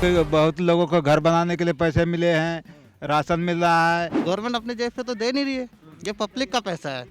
कि बहुत लोगों को घर बनाने के लिए पैसे मिले हैं, राशन मिल रहा है। गवर्नमेंट अपने जेब से तो दे नहीं रही है, ये पब्लिक का पैसा है,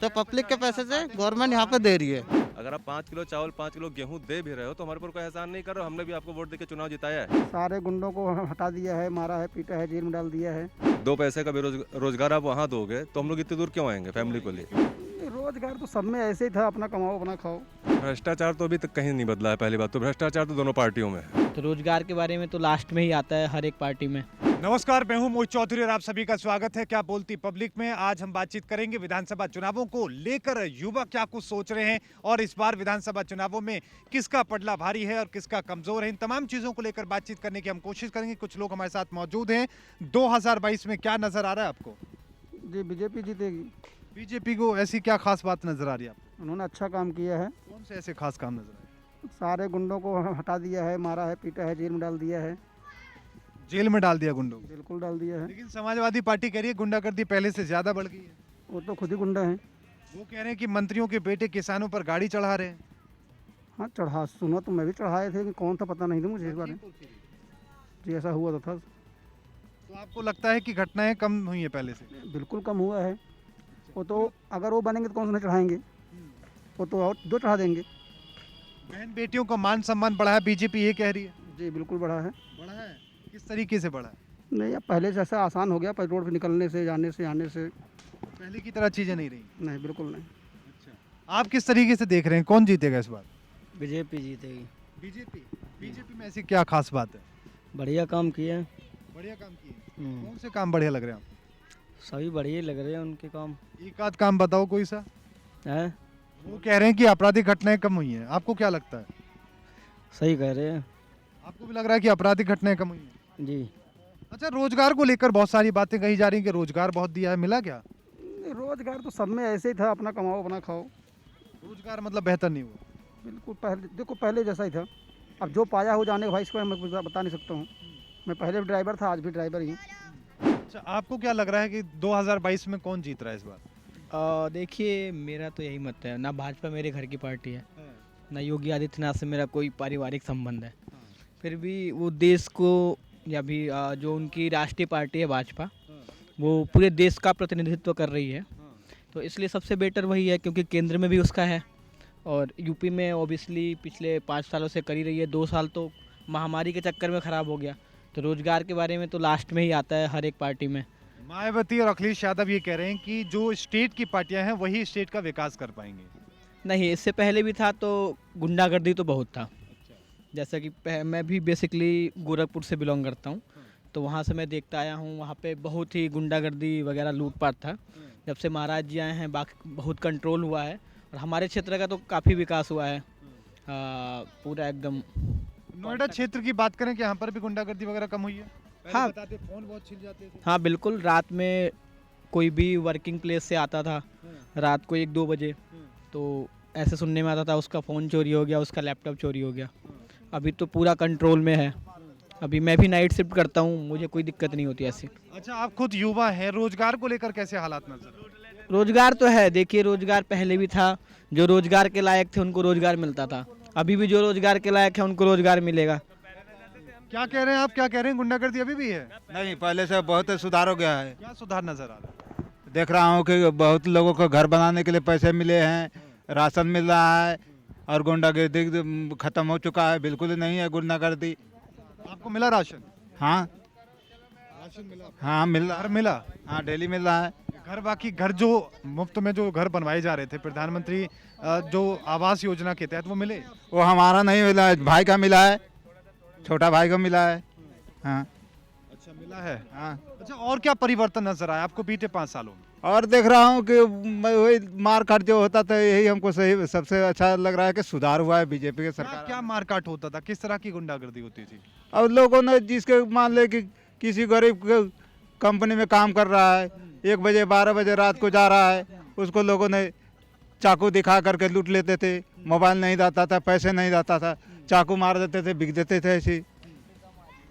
तो पब्लिक के पैसे से गवर्नमेंट यहाँ पे दे रही है। अगर आप 5 किलो चावल 5 किलो गेहूं दे भी रहे हो तो हमारे ऊपर कोई एहसान नहीं कर रहे हो। हमने भी आपको वोट देके चुनाव जिताया है। सारे गुंडों को हटा दिया है, मारा है, पीटा है, जेल में डाल दिया है। 2 पैसे का रोजगार आप वहाँ दोगे तो हम लोग इतनी दूर क्यों आएंगे फैमिली को लिए। रोजगार तो सब में ऐसे ही था, अपना कमाओ अपना खाओ। भ्रष्टाचार तो अभी तक कहीं नहीं बदला है। पहली बात तो भ्रष्टाचार तो दोनों पार्टियों में है। तो रोजगार के बारे में तो लास्ट में ही आता है हर एक पार्टी में। नमस्कार, मैं हूं मोहित चौधरी और आप सभी का स्वागत है क्या बोलती पब्लिक में। आज हम बातचीत करेंगे विधानसभा चुनावों को लेकर युवा क्या कुछ सोच रहे हैं और इस बार विधानसभा चुनावों में किसका पटला भारी है और किसका कमजोर है। इन तमाम चीजों को लेकर बातचीत करने की हम कोशिश करेंगे। कुछ लोग हमारे साथ मौजूद हैं। 2022 में क्या नजर आ रहा है आपको? जी बीजेपी जीतेगी। बीजेपी को ऐसी क्या खास बात नजर आ रही है आपको? उन्होंने अच्छा काम किया है। कौन से ऐसे खास काम नजर आए? सारे गुंडों को हटा दिया है, मारा है, पीटा है, जेल में डाल दिया है। जेल में डाल दिया गुंडों को? बिल्कुल डाल दिया है। लेकिन समाजवादी पार्टी कह रही है गुंडागर्दी पहले से ज्यादा बढ़ गई है। वो तो खुद ही गुंडा है। वो कह रहे हैं कि मंत्रियों के बेटे किसानों पर गाड़ी चढ़ा रहे हैं। हाँ चढ़ा, सुना तो मैं भी चढ़ाए थे कि कौन था पता नहीं था मुझे इस बारे में। जी ऐसा हुआ तो था। तो आपको लगता है कि घटनाएं कम हुई है पहले से? बिल्कुल कम हुआ है। वो तो अगर वो बनेंगे तो कौन सा नहीं चढ़ाएंगे, वो तो और दो चढ़ा देंगे। बहन बेटियों का मान सम्मान बढ़ा है, बीजेपी ये कह रही है। जी बिल्कुल बढ़ा है। बढ़ा है? किस तरीके से बढ़ा है? नहीं अब पहले से ऐसा आसान हो गया, पर रोड पे निकलने से, जाने से, आने से। पहले की तरह चीजें नहीं रही। नहीं बिल्कुल नहीं। आप किस तरीके से देख रहे हैं, कौन जीतेगा इस बार? बीजेपी जीतेगी। बीजेपी? बीजेपी में ऐसी क्या खास बात है? बढ़िया काम किए हैं। बढ़िया काम किए। कौन से काम बढ़िया लग रहे हैं आपको? सभी बढ़िया लग रहे हैं उनके काम। एक आध काम बताओ कोई सा। है वो कह रहे हैं कि आपराधिक घटनाएं कम हुई हैं, आपको क्या लगता है? सही कह रहे हैं आपको भी लग रहा है कि आपराधिक घटनाएं कम हुई हैं? जी। अच्छा, रोजगार को लेकर बहुत सारी बातें कही जा रही हैं कि रोजगार बहुत दिया है, मिला क्या? रोजगार तो सब में ऐसे ही था, अपना कमाओ अपना खाओ। रोजगार मतलब बेहतर नहीं हुआ? बिल्कुल पहले देखो, पहले जैसा ही था। अब जो पाया हो जाने भाई, इसको मैं कुछ बता नहीं सकता हूँ। मैं पहले भी ड्राइवर था, आज भी ड्राइवर ही हूँ। अच्छा, आपको क्या लग रहा है कि 2022 में कौन जीत रहा है इस बार? देखिए मेरा तो यही मत है, ना भाजपा मेरे घर की पार्टी है, ना योगी आदित्यनाथ से मेरा कोई पारिवारिक संबंध है। फिर भी वो देश को या भी जो उनकी राष्ट्रीय पार्टी है भाजपा, वो पूरे देश का प्रतिनिधित्व कर रही है। तो इसलिए सबसे बेटर वही है, क्योंकि केंद्र में भी उसका है और यूपी में ओबियसली पिछले 5 सालों से कर ही रही है। 2 साल तो महामारी के चक्कर में ख़राब हो गया। तो रोज़गार के बारे में तो लास्ट में ही आता है हर एक पार्टी में। मायावती और अखिलेश यादव ये कह रहे हैं कि जो स्टेट की पार्टियां हैं वही स्टेट का विकास कर पाएंगे। नहीं, इससे पहले भी था तो गुंडागर्दी तो बहुत था। जैसा कि मैं भी बेसिकली गोरखपुर से बिलोंग करता हूँ, तो वहाँ से मैं देखता आया हूँ। वहाँ पे बहुत ही गुंडागर्दी वगैरह लूटपाट था। जब से महाराज जी आए हैं बाकी बहुत कंट्रोल हुआ है और हमारे क्षेत्र का तो काफ़ी विकास हुआ है। पूरा एकदम। नोएडा क्षेत्र की बात करें कि यहाँ पर भी गुंडागर्दी वगैरह कम हुई है? पहले हाँ। बताते फोन बहुत छिल जाते थे। हाँ बिल्कुल, रात में कोई भी वर्किंग प्लेस से आता था रात को 1-2 बजे, तो ऐसे सुनने में आता था उसका फ़ोन चोरी हो गया, उसका लैपटॉप चोरी हो गया। अभी तो पूरा कंट्रोल में है। अभी मैं भी नाइट शिफ्ट करता हूँ, मुझे कोई दिक्कत नहीं होती ऐसी। अच्छा, आप खुद युवा हैं, रोजगार को लेकर कैसे हालात नजर आ रहे हैं? रोजगार तो है, देखिए रोजगार पहले भी था। जो रोजगार के लायक थे उनको रोजगार मिलता था। अभी भी जो रोजगार के लायक है उनको रोजगार मिलेगा। क्या कह रहे हैं आप, क्या कह रहे हैं? गुंडागर्दी अभी भी है? नहीं, पहले से बहुत सुधार हो गया है। क्या सुधार नजर आ रहा है? देख रहा हूँ कि बहुत लोगों को घर बनाने के लिए पैसे मिले हैं, राशन मिल रहा है और गुंडागर्दी खत्म हो चुका है। बिल्कुल नहीं है गुंडागर्दी। आपको मिला राशन? हाँ राशन मिला? हाँ मिल रहा घर है। मिला? हाँ डेली मिल रहा है। घर, बाकी घर जो मुफ्त में जो घर बनवाए जा रहे थे प्रधानमंत्री जो आवास योजना के तहत, वो मिले? वो हमारा नहीं मिला है, भाई का मिला है, छोटा भाई को मिला है। हाँ अच्छा, मिला है। हाँ। अच्छा, और क्या परिवर्तन नजर आया आपको बीते 5 सालों में? और देख रहा हूँ कि वही मार काट जो होता था, यही हमको सही सबसे अच्छा लग रहा है कि सुधार हुआ है बीजेपी के सरकार। क्या मारकाट होता था, किस तरह की गुंडागर्दी होती थी? अब लोगों ने जिसके मान ले कि किसी गरीब कंपनी में काम कर रहा है, 1 बजे 12 बजे रात को जा रहा है, उसको लोगों ने चाकू दिखा करके लूट लेते थे। मोबाइल नहीं जाता था, पैसे नहीं जाता था, चाकू मार देते थे, बिक देते थे ऐसी।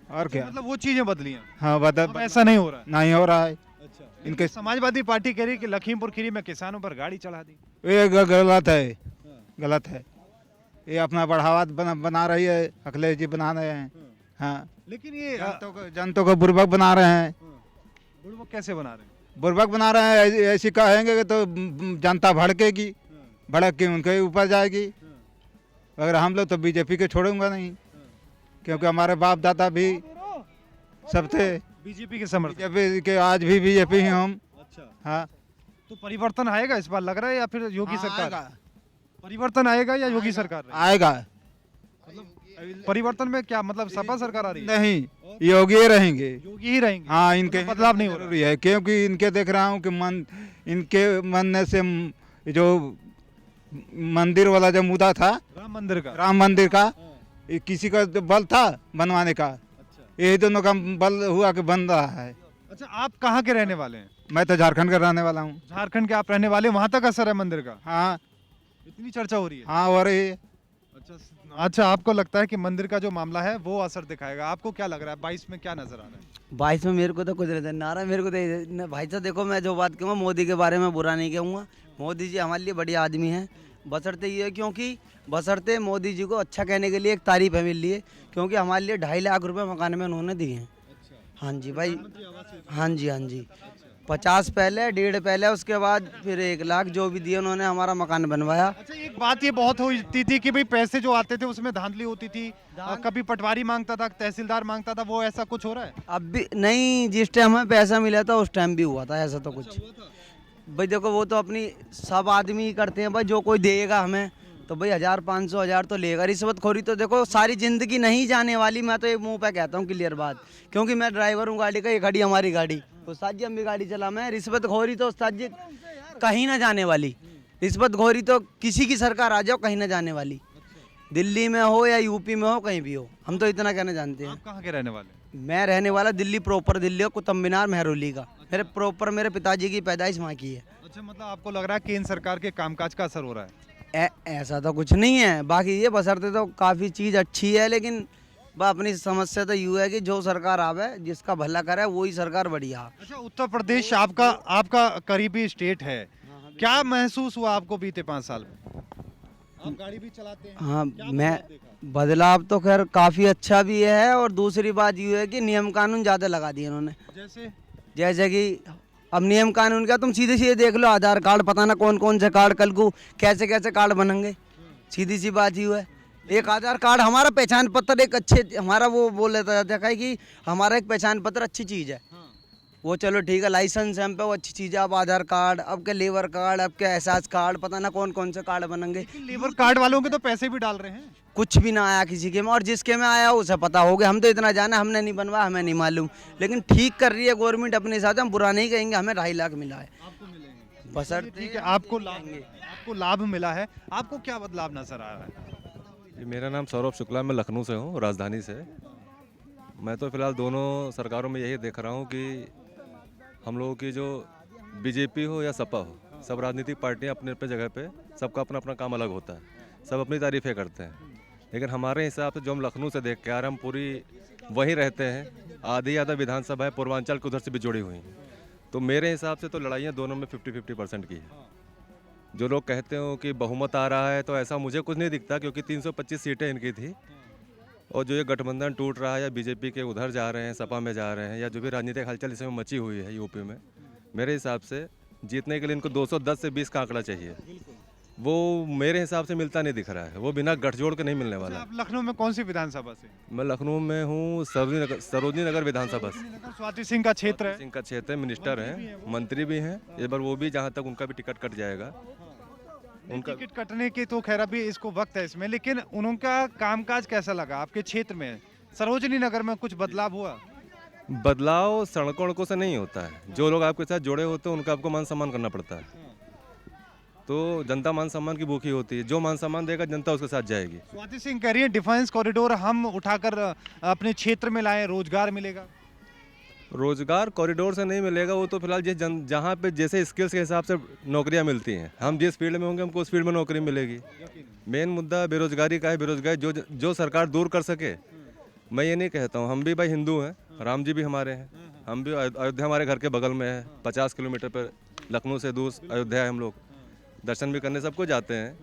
और क्या मतलब वो चीजें बदली हैं? हाँ अब ऐसा नहीं हो रहा है? नहीं हो रहा है। अच्छा, इनके समाजवादी पार्टी कह रही है कि लखीमपुर खीरी में किसानों पर गाड़ी चढ़ा दी। ये गलत है, गलत है। ये अपना बढ़ावा बना रही है, अखिलेश जी बना रहे हैं। हाँ, लेकिन ये जनता को बुर्बक बना रहे हैं। बुड़बक कैसे बना रहे हैं? बुर्बक बना रहे हैं, ऐसी कहेंगे तो जनता भड़केगी, भड़क के उनके ऊपर जाएगी। अगर हम लोग तो बीजेपी के छोड़ूंगा नहीं, क्योंकि हमारे बाप दादा भी सब थे बीजेपी के समर्थक। बीजेपी के, आज भी बीजेपी ही हम। अच्छा, हाँ, तो परिवर्तन आएगा इस बार लग रहा है, या फिर योगी हाँ, सरकार? आएगा, परिवर्तन आएगा या योगी सरकार रहेगी? आएगा। परिवर्तन में क्या मतलब, सपा सरकार आ रही है? नहीं, योगी रहेंगे। योगी ही रहेंगे। हाँ, इनके बदलाव नहीं हो रहा। जरूरी है, क्योंकि इनके देख रहा हूँ कि इनके मन से जो मंदिर वाला जो मुद्दा था, राम मंदिर का। राम मंदिर का, ये किसी का तो बल था बनवाने का, अच्छा, यही दोनों का बल हुआ कि बन रहा है। अच्छा, आप कहाँ के रहने वाले हैं? मैं तो झारखंड का रहने वाला हूँ। झारखंड के आप रहने वाले, वहाँ तक असर है मंदिर का? हाँ इतनी चर्चा हो रही है। हाँ, हो रही है। अच्छा, आपको लगता है कि मंदिर का जो मामला है वो असर दिखाएगा? आपको क्या लग रहा है 22 में क्या नजर आ रहा है? 22 में मेरे को तो कुछ नहीं नारा, मेरे को तो भाई साहब देखो, मैं जो बात कहूँगा मोदी के बारे में बुरा नहीं कहूँगा। मोदी जी हमारे लिए बढ़िया आदमी हैं, बशर्ते ये, क्योंकि बशर्ते मोदी जी को अच्छा कहने के लिए एक तारीफ है मिल रही है, क्योंकि हमारे लिए 2.5 लाख रुपए मकान में उन्होंने दिए हैं। हाँ जी भाई, हाँ जी, 50 पहले, 1.5 पहले, उसके बाद फिर 1 लाख जो भी दिए उन्होंने, हमारा मकान बनवाया। अच्छा, एक बात ये बहुत होती थी कि भाई पैसे जो आते थे उसमें धांधली होती थी, कभी पटवारी मांगता था, तहसीलदार मांगता था, वो ऐसा कुछ हो रहा है? अब भी नहीं, जिस टाइम हमें पैसा मिला था उस टाइम भी हुआ था ऐसा तो कुछ। भाई देखो, वो तो अपनी सब आदमी ही करते हैं भाई, जो कोई देगा हमें तो भाई 1000, 500, 1000 तो लेगा। रिश्वतखोरी तो देखो सारी जिंदगी नहीं जाने वाली, मैं तो एक मुंह पे कहता हूँ क्लियर बात, क्योंकि मैं ड्राइवर हूँ गाड़ी का, ये खड़ी हमारी गाड़ी, उस्ताद जी हम भी गाड़ी चला, मैं रिश्वतखोरी तो उस्ताद जी कहीं ना जाने वाली, रिश्वतखोरी तो किसी की सरकार आ जाओ कहीं ना जाने वाली, दिल्ली में हो या यूपी में हो, कहीं भी हो, हम तो इतना कहना जानते हैं। आप कहाँ के रहने वाले? मैं रहने वाला दिल्ली प्रॉपर, दिल्ली का कुतुब मीनार, मेहरौली का। मेरे प्रॉपर मेरे पिताजी की पैदाइश वहाँ की है। अच्छा, मतलब आपको लग रहा है केंद्र सरकार के कामकाज का असर हो रहा है? ऐसा तो कुछ नहीं है, बाकी ये बशर्ते तो काफ़ी चीज़ अच्छी है, लेकिन अपनी समस्या तो यूँ है कि जो सरकार आवे जिसका भला करे वही सरकार बढ़िया। अच्छा, उत्तर प्रदेश आपका करीबी स्टेट है, क्या महसूस हुआ आपको बीते 5 साल में? आप गाड़ी भी चलाते हैं? हाँ, क्या मैं बदलाव देखा? बदलाव तो खैर काफ़ी अच्छा भी है, और दूसरी बात ये है कि नियम कानून ज़्यादा लगा दिए उन्होंने। जैसे कि अब नियम कानून क्या, तुम सीधे सीधे देख लो, आधार कार्ड पता ना कौन कौन से कार्ड कल को कैसे कैसे कार्ड बनेंगे, सीधी सी बात ही है। एक आधार कार्ड हमारा पहचान पत्र एक अच्छे, हमारा वो बोल लेता देखा है कि हमारा एक पहचान पत्र अच्छी चीज़ है, वो चलो ठीक है, लाइसेंस हम पे वो अच्छी चीज़ है। अब आधार कार्ड, अब के लेबर कार्ड, अब के एहसास कार्ड, पता ना कौन कौन से कार्ड बनेंगे। लेबर कार्ड वालों के तो पैसे भी डाल रहे हैं। कुछ भी ना आया किसी के में, और जिसके में आया उसे पता हो गया, हम तो इतना जाना, हमने नहीं बनवाया, हमें नहीं मालूम, लेकिन ठीक कर रही है गवर्नमेंट अपने हिसाब, हम बुरा नहीं कहेंगे, हमें 2.5 लाख मिला है। बशर्ते ठीक है, आपको लाभ मिला है, आपको क्या बदलाव नजर आ रहा है? जी, मेरा नाम सौरभ शुक्ला, मैं लखनऊ से हूँ, राजधानी से। मैं तो फिलहाल दोनों सरकारों में यही देख रहा हूँ कि हम लोगों की जो बीजेपी हो या सपा हो, सब राजनीतिक पार्टियाँ अपने अपने जगह पे, सबका अपना अपना काम अलग होता है, सब अपनी तारीफ़ें करते हैं, लेकिन हमारे हिसाब से जो हम लखनऊ से देख के आ रहे हैं, हम पूरी वहीं रहते हैं, आधी आधा विधानसभा है पूर्वांचल के उधर से भी जुड़ी हुई हैं, तो मेरे हिसाब से तो लड़ाइयाँ दोनों में 50-50% की है। जो लोग कहते हो कि बहुमत आ रहा है, तो ऐसा मुझे कुछ नहीं दिखता, क्योंकि 325 सीटें इनकी थी, और जो ये गठबंधन टूट रहा है, या बीजेपी के उधर जा रहे हैं, सपा में जा रहे हैं, या जो भी राजनीतिक हलचल इसमें मची हुई है यूपी में, मेरे हिसाब से जीतने के लिए इनको 210 से 20 का आंकड़ा चाहिए, वो मेरे हिसाब से मिलता नहीं दिख रहा है, वो बिना गठजोड़ के नहीं मिलने वाला। आप लखनऊ में कौन सी विधानसभा से? मैं लखनऊ में हूँ, सरोजनी नगर विधानसभा से। स्वाति सिंह का क्षेत्र है। सिंह का क्षेत्र है, मिनिस्टर हैं, मंत्री भी हैं, इस बार वो भी, जहाँ तक उनका भी टिकट कट जाएगा। उनका टिकट कटने की तो खैर अभी इसको वक्त है इसमें, लेकिन उनका कामकाज कैसा लगा आपके क्षेत्र में? सरोजनी नगर में कुछ बदलाव हुआ? बदलाव सड़कों वड़कों से नहीं होता है, जो लोग आपके साथ जुड़े होते हैं उनका आपको मान सम्मान करना पड़ता है, तो जनता मान सम्मान की भूखी होती है, जो मान सम्मान देगा जनता उसके साथ जाएगी। स्वाति सिंह कह रही है डिफेंस कॉरिडोर हम उठाकर अपने क्षेत्र में लाए, रोजगार मिलेगा। रोजगार कॉरिडोर से नहीं मिलेगा, वो तो फिलहाल जिस जहाँ पे जैसे स्किल्स के हिसाब से नौकरियाँ मिलती हैं, हम जिस फील्ड में होंगे हमको उस फील्ड में नौकरी मिलेगी। मेन मुद्दा बेरोजगारी का है, बेरोजगारी जो सरकार दूर कर सके। मैं ये नहीं कहता हूँ, हम भी भाई हिंदू हैं, राम जी भी हमारे हैं, हम भी, अयोध्या हमारे घर के बगल में है, 50 किलोमीटर पर लखनऊ से दूर अयोध्या है, हम लोग दर्शन भी करने सबको जाते हैं,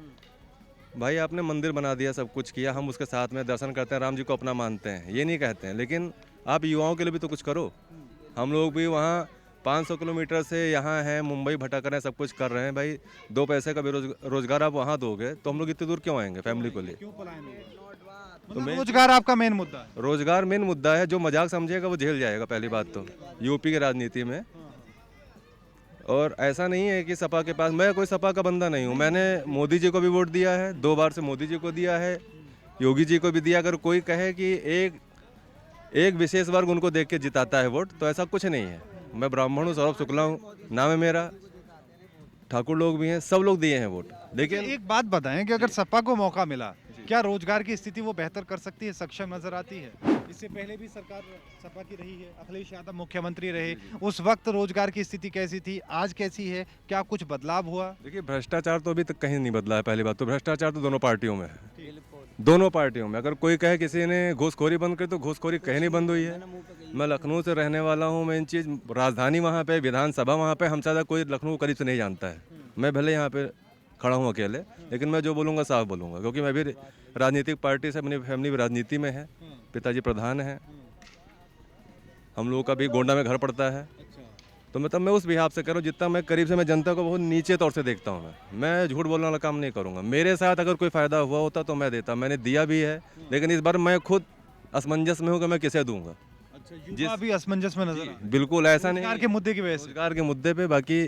भाई आपने मंदिर बना दिया, सब कुछ किया, हम उसके साथ में दर्शन करते हैं, राम जी को अपना मानते हैं, ये नहीं कहते हैं, लेकिन आप युवाओं के लिए भी तो कुछ करो। हम लोग भी वहाँ 500 किलोमीटर से यहाँ हैं, मुंबई भटक रहे हैं, सब कुछ कर रहे हैं भाई। 2 पैसे का रोजगार आप वहाँ दोगे तो हम लोग इतनी दूर क्यों आएंगे फैमिली को लिए? क्यों पलायन होगा? मतलब रोजगार आपका मेन मुद्दा है। रोजगार मेन मुद्दा है, जो मजाक समझेगा वो झेल जाएगा पहली बात तो यूपी की राजनीति में। और ऐसा नहीं है कि सपा के पास, मैं कोई सपा का बंदा नहीं हूँ, मैंने मोदी जी को भी वोट दिया है, 2 बार से मोदी जी को दिया है, योगी जी को भी दिया। अगर कोई कहे कि एक विशेष वर्ग उनको देख के जिताता है वोट, तो ऐसा कुछ नहीं है। मैं ब्राह्मण हूँ, सौरभ शुक्ला हूँ, नाम है मेरा, ठाकुर लोग भी हैं, सब लोग दिए हैं वोट। लेकिन एक बात बताएं कि अगर सपा को मौका मिला, क्या रोजगार की स्थिति वो बेहतर कर सकती है, सक्षम नजर आती है? इससे पहले भी सरकार सपा की रही है, अखिलेश यादव मुख्यमंत्री रहे, उस वक्त रोजगार की स्थिति कैसी थी, आज कैसी है, क्या कुछ बदलाव हुआ? देखिए, भ्रष्टाचार तो अभी तक कहीं नहीं बदला है। पहली बात तो भ्रष्टाचार तो दोनों पार्टियों में है, दोनों पार्टियों में। अगर कोई कहे किसी ने घूसखोरी बंद कर, तो घूसखोरी कहीं नहीं बंद हुई है। मैं लखनऊ से रहने वाला हूँ, मैं इन चीज़, राजधानी वहाँ पे, विधानसभा वहाँ पे, हम ज़्यादा कोई लखनऊ करीब से नहीं जानता है। मैं भले यहाँ पे खड़ा हूँ अकेले, लेकिन मैं जो बोलूँगा साफ बोलूँगा, क्योंकि मैं भी राजनीतिक पार्टी से, अपनी फैमिली भी राजनीति में है, पिताजी प्रधान हैं, हम लोगों का भी गोंडा में घर पड़ता है। तो मतलब मैं उस हिसाब से करूँ, जितना मैं करीब से, मैं जनता को बहुत नीचे तौर से देखता हूँ। मैं झूठ बोलने वाला काम नहीं करूँगा। मेरे साथ अगर कोई फ़ायदा हुआ होता तो मैं देता, मैंने दिया भी है, लेकिन इस बार मैं खुद असमंजस में हूँ कि मैं किसे दूंगा। युवा भी असमंजस में नजर आ, बिल्कुल ऐसा नहीं, रोजगार के मुद्दे की वजह से। रोजगार के मुद्दे पे। बाकी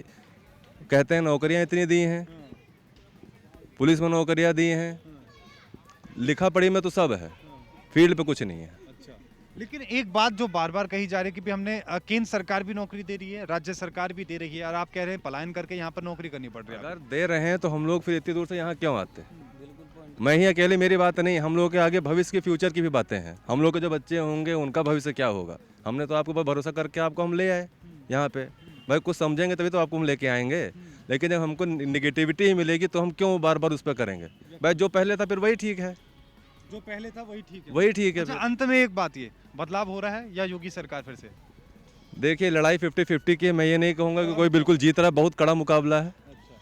कहते हैं नौकरियां इतनी दी हैं, पुलिस में नौकरियां दी हैं, लिखा पढ़ी में तो सब है, फील्ड पे कुछ नहीं है। लेकिन एक बात जो बार बार कही जा रही है कि भी हमने केंद्र सरकार भी नौकरी दे रही है, राज्य सरकार भी दे रही है, और आप कह रहे हैं पलायन करके यहाँ पर नौकरी करनी पड़ रही है। अगर दे रहे हैं तो हम लोग फिर इतनी दूर से यहाँ क्यों आते? मैं ही अकेले, मेरी बात नहीं, हम लोग के आगे भविष्य के फ्यूचर की भी बातें हैं। हम लोग के जो बच्चे होंगे उनका भविष्य क्या होगा? हमने तो आपके ऊपर भरोसा करके आपको हम ले आए यहाँ पे। भाई कुछ समझेंगे तभी तो आपको हम लेके आएंगे, लेकिन जब हमको निगेटिविटी ही मिलेगी तो हम क्यों बार बार उस पर करेंगे? भाई जो पहले था फिर वही ठीक है, जो पहले था वही ठीक है, वही ठीक है। अच्छा, अंत में एक बात, ये बदलाव हो रहा है या योगी सरकार फिर से? देखिए, लड़ाई 50-50 की है। मैं ये नहीं कहूँगा कि कोई बिल्कुल जीत रहा है, बहुत कड़ा मुकाबला है।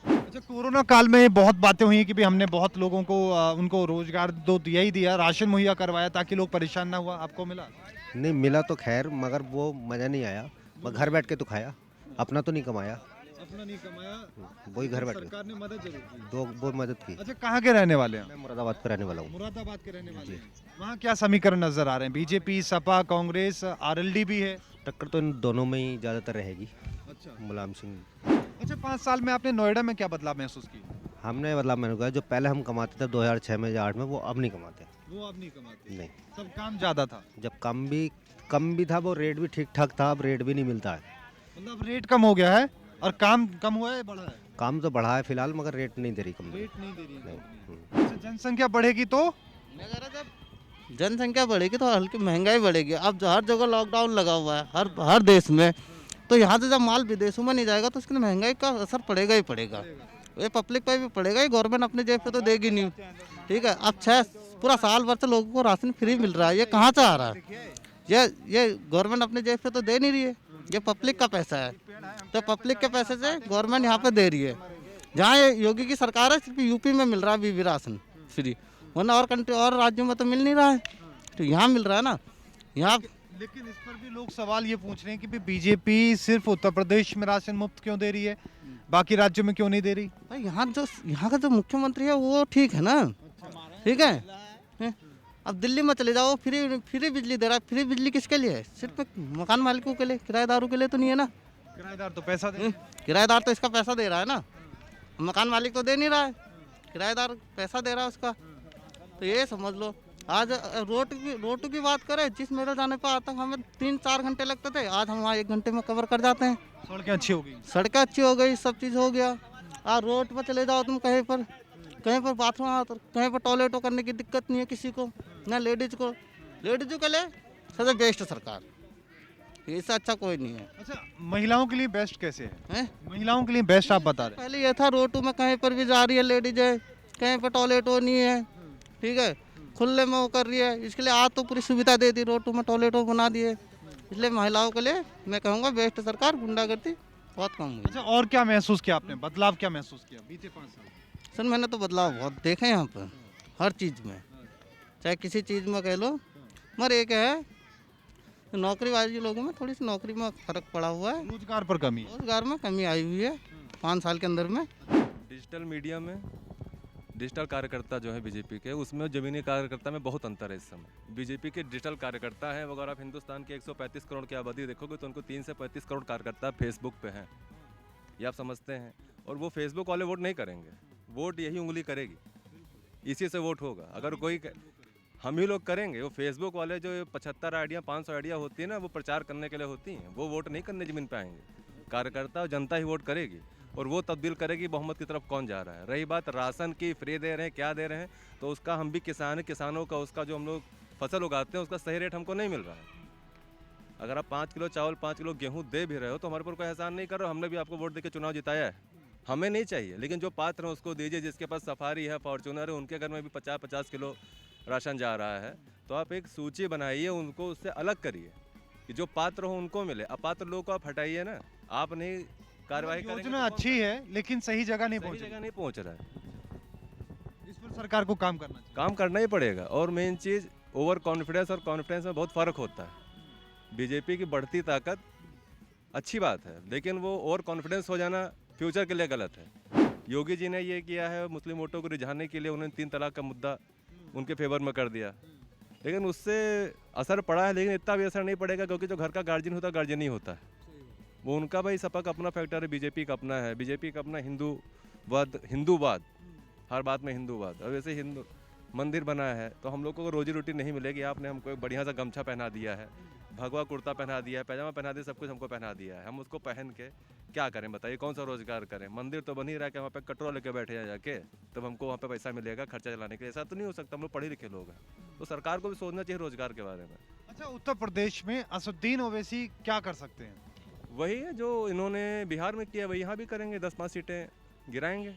अच्छा, कोरोना काल में बहुत बातें हुई कि भी हमने बहुत लोगों को उनको रोजगार तो दिया ही दिया, राशन मुहैया करवाया ताकि लोग परेशान ना हुआ, आपको मिला? नहीं मिला तो खैर, मगर वो मज़ा नहीं आया। घर बैठ के तो खाया, अपना तो नहीं कमाया, अपना नहीं कमाया, वही घर बैठ के सरकार ने मदद जरूर की। बहुत मदद की। अच्छा, कहाँ के रहने वाले हैं? मैं मुरादाबाद का रहने वाला हूँ। मुरादाबाद के रहने वाले हैं। वहाँ क्या समीकरण नजर आ रहे हैं? बीजेपी, सपा, कांग्रेस, आरएलडी भी है। टक्कर तो इन दोनों में ही ज़्यादातर रहेगी। अच्छा, मुलायम सिंह। अच्छा, 5 साल में आपने नोएडा में क्या बदलाव महसूस किया? हमने मतलब मैंने कहा, जो पहले हम कमाते थे 2006 में या 8 में, वो अब नहीं कमाते। वो अब नहीं कमाते, नहीं, सब काम ज्यादा था, जब कम भी था, वो रेट भी ठीक ठाक था, अब रेट भी नहीं मिलता है। मतलब रेट कम हो गया है और काम कम हुआ है, बढ़ा है? काम तो बढ़ा है फिलहाल, मगर रेट नहीं दे रही कंपनी। रेट नहीं दे रही है नहीं। कंपनी। अच्छा, जनसंख्या बढ़ेगी तो? मैं कह रहा था जनसंख्या बढ़ेगी तो हल्की महंगाई बढ़ेगी। अब हर जगह लॉकडाउन लगा हुआ है, हर देश में, तो यहाँ से जब माल विदेशों में नहीं जाएगा तो उसके लिए महंगाई का असर पड़ेगा ही पड़ेगा। ये पब्लिक पे भी पड़ेगा ही, गवर्नमेंट अपने जेब से तो देगी नहीं। ठीक है, अब पूरा साल भर से लोगों को राशन फ्री मिल रहा है, ये कहाँ से आ रहा है? ये गवर्नमेंट अपने जेब से तो दे नहीं रही है, ये पब्लिक का पैसा है, तो पब्लिक के पैसे से गवर्नमेंट यहाँ पे दे रही है। जहाँ ये योगी की सरकार है, सिर्फ यूपी में मिल रहा है बीबी राशन फ्री, वरना और कंट्री और राज्यों में तो मिल नहीं रहा है, तो यहाँ मिल रहा है ना यहाँ। लेकिन इस पर भी लोग सवाल ये पूछ रहे हैं कि भी बीजेपी सिर्फ उत्तर प्रदेश में राशन मुफ्त क्यों दे रही है, बाकी राज्यों में क्यों नहीं दे रही? भाई यहाँ का जो मुख्यमंत्री है वो ठीक है ना, ठीक है। अब दिल्ली में चले जाओ, फ्री बिजली दे रहा है। फ्री बिजली किसके लिए है? सिर्फ मकान मालिकों के लिए, किराएदारों के लिए तो नहीं है ना। किराएदार तो पैसा दे, किराएदार तो इसका पैसा दे रहा है ना, मकान मालिक तो दे नहीं रहा है, किराएदार पैसा दे रहा है उसका। तो ये समझ लो, आज रोड की बात करें, जिस मेरे जाने पर आता हमें 3-4 घंटे लगते थे, आज हम वहाँ 1 घंटे में कवर कर जाते हैं। सड़कें अच्छी हो गई, सड़कें अच्छी हो गई, सब चीज़ हो गया। आज रोड पर चले जाओ तुम, कहीं पर बाथरूम, कहीं पर टॉयलेटों करने की दिक्कत नहीं है किसी को, ना लेडीज को। लेडीजों के लिए सबसे बेस्ट सरकार, इससे अच्छा कोई नहीं है। अच्छा, महिलाओं के लिए बेस्ट कैसे है? हैं? महिलाओं के लिए बेस्ट आप बता रहे पहले ये था रोड में कहीं पर भी जा रही है लेडीज है, कहीं पर टॉयलेट नहीं है, ठीक है, खुले में वो कर रही है। इसके लिए आज तो पूरी सुविधा दे दी, रोड में टॉयलेट बना दिए, इसलिए महिलाओं के लिए मैं कहूँगा बेस्ट सरकार। गुंडागर्दी बहुत कम हुई। अच्छा, और क्या महसूस किया आपने, बदलाव क्या महसूस किया बीते 5 साल? सर मैंने तो बदलाव बहुत देखे यहाँ पर, हर चीज़ में, चाहे किसी चीज़ में कह लो। मगर एक है नौकरी वाले लोगों में थोड़ी सी नौकरी में फ़र्क पड़ा हुआ है, रोजगार पर कमी है। रोजगार में कमी आई हुई है 5 साल के अंदर में। डिजिटल मीडिया में डिजिटल कार्यकर्ता जो है बीजेपी के, उसमें ज़मीनी कार्यकर्ता में बहुत अंतर है इस समय। बीजेपी के डिजिटल कार्यकर्ता हैं, अगर आप हिंदुस्तान के 135 करोड़ की आबादी देखोगे तो उनको 3 से 35 करोड़ कार्यकर्ता फेसबुक पे हैं, ये आप समझते हैं। और वो फेसबुक वाले वोट नहीं करेंगे, वोट यही उंगली करेगी, इसी से वोट होगा। अगर कोई हम ही लोग करेंगे, वो फेसबुक वाले जो 75 आइडिया 500 आइडिया होती है ना, वो प्रचार करने के लिए होती हैं, वो वोट नहीं करने ज़मीन पे आएंगे। कार्यकर्ता और जनता ही वोट करेगी और वो तब्दील करेगी बहुमत की तरफ कौन जा रहा है। रही बात राशन की, फ्री दे रहे हैं, क्या दे रहे हैं, तो उसका हम भी किसान हैं, किसानों का उसका जो हम लोग फसल उगाते हैं उसका सही रेट हमको नहीं मिल रहा है। अगर आप 5 किलो चावल 5 किलो गेहूँ दे भी रहे हो तो हमारे पर कोई एहसान नहीं कर रहे हो, हमने भी आपको वोट देकर चुनाव जिताया है, हमें नहीं चाहिए। लेकिन जो पात्र हैं उसको दीजिए, जिसके पास सफारी है, फॉर्चूनर है, उनके घर में भी 50-50 किलो राशन जा रहा है। तो आप एक सूची बनाइए, उनको उससे अलग करिए कि जो पात्र हो उनको मिले। अपात्र लोगों को आप हटाइए ना, आप नहीं कार्रवाई करेंगे योजना तो कौन- अच्छी है लेकिन सही जगह नहीं सही पहुंची। जगह नहीं पहुंच रहा है, इस पर सरकार को काम करना चाहिए। काम करना ही पड़ेगा। और मेन चीज़ ओवर कॉन्फिडेंस और कॉन्फिडेंस में बहुत फ़र्क होता है। बीजेपी की बढ़ती ताकत अच्छी बात है, लेकिन वो ओवर कॉन्फिडेंस हो जाना फ्यूचर के लिए गलत है। योगी जी ने ये किया है, मुस्लिम वोटों को रिझाने के लिए उन्होंने 3 तलाक का मुद्दा उनके फेवर में कर दिया, लेकिन उससे असर पड़ा है, लेकिन इतना भी असर नहीं पड़ेगा क्योंकि जो घर का गार्जियन होता है गार्जियन ही होता है। वो उनका भाई सपा का अपना फैक्टर है, बीजेपी का अपना है, बीजेपी का अपना हिंदूवाद, हर बात में हिंदूवाद। अब वैसे हिंदू मंदिर बना है तो हम लोग को रोजी रोटी नहीं मिलेगी। आपने हमको एक बढ़िया सा गमछा पहना दिया है, भगवा कुर्ता पहना दिया है, पैजामा पहना दिया, सब कुछ हमको पहना दिया है, हम उसको पहन के क्या करें बताइए, कौन सा रोजगार करें। मंदिर तो बन ही रहा है कि वहाँ पे कटोरा लेके बैठे हैं जाके, तब हमको वहाँ पे पैसा मिलेगा खर्चा चलाने के लिए। ऐसा तो नहीं हो सकता, हम लोग पढ़े लिखे लोग हैं, तो सरकार को भी सोचना चाहिए रोजगार के बारे में। अच्छा, उत्तर प्रदेश में असुद्दीन ओवैसी क्या कर सकते हैं? वही है जो इन्होंने बिहार में किया, वही यहाँ भी करेंगे, 10-5 सीटें गिराएंगे।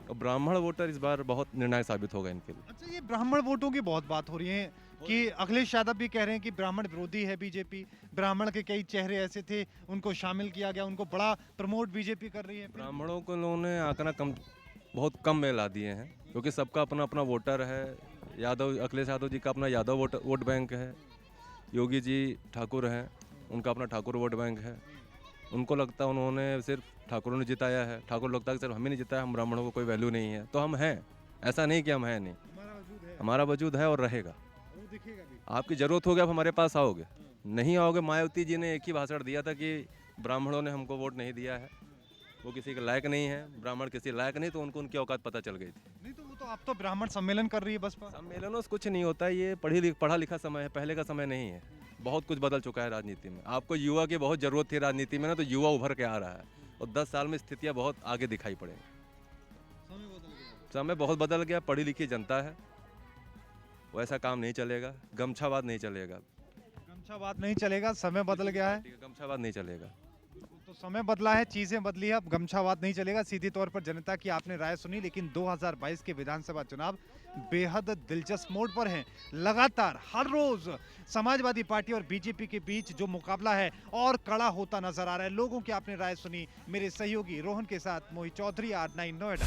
और ब्राह्मण वोटर इस बार बहुत निर्णायक साबित होगा इनके लिए। अच्छा, ये ब्राह्मण वोटों की बहुत बात हो रही है कि अखिलेश यादव भी कह रहे हैं कि ब्राह्मण विरोधी है बीजेपी, ब्राह्मण के कई चेहरे ऐसे थे उनको शामिल किया गया, उनको बड़ा प्रमोट बीजेपी कर रही है। ब्राह्मणों को लोगों ने आंकड़ा बहुत कम में ला दिए हैं, क्योंकि सबका अपना अपना वोटर है। अखिलेश यादव जी का अपना यादव वोट बैंक है, योगी जी ठाकुर हैं, उनका अपना ठाकुर वोट बैंक है। उनको लगता है उन्होंने सिर्फ ठाकुरों ने जिताया है, ठाकुर लगता है कि सिर्फ हमें नहीं जिताया, हम ब्राह्मणों को कोई वैल्यू नहीं है। तो हम हैं, ऐसा नहीं कि हम हैं नहीं, हमारा वजूद है और रहेगा। आपकी ज़रूरत होगी आप हमारे पास आओगे, नहीं आओगे। मायावती जी ने एक ही भाषण दिया था कि ब्राह्मणों ने हमको वोट नहीं दिया है, वो किसी के लायक नहीं है, ब्राह्मण किसी लायक नहीं, तो उनको उनकी औकात पता चल गई थी। नहीं तो वो तो आप तो ब्राह्मण सम्मेलन कर रही है बसपा। सम्मेलनों से कुछ नहीं होता, ये पढ़ा लिखा समय है, पहले का समय नहीं है। बहुत कुछ बदल चुका है राजनीति में। आपको युवा की बहुत ज़रूरत थी राजनीति में ना, तो युवा उभर के आ रहा है और 10 साल में स्थितियाँ बहुत आगे दिखाई पड़ेंगी। समय बहुत बदल गया, पढ़ी लिखी जनता है, वैसा काम नहीं चलेगा, गमछावाद नहीं चलेगा। गमछावाद नहीं चलेगा, समय बदल गया है। गमछावाद नहीं चलेगा, तो समय बदला है, चीजें बदली है, अब गमछावाद नहीं चलेगा। सीधी तौर पर जनता की आपने राय सुनी, लेकिन 2022 के विधानसभा चुनाव बेहद दिलचस्प मोड़ पर हैं। लगातार हर रोज समाजवादी पार्टी और बीजेपी के बीच जो मुकाबला है और कड़ा होता नजर आ रहा है। लोगों की आपने राय सुनी, मेरे सहयोगी रोहन के साथ मोहित चौधरी, R9 नोएडा।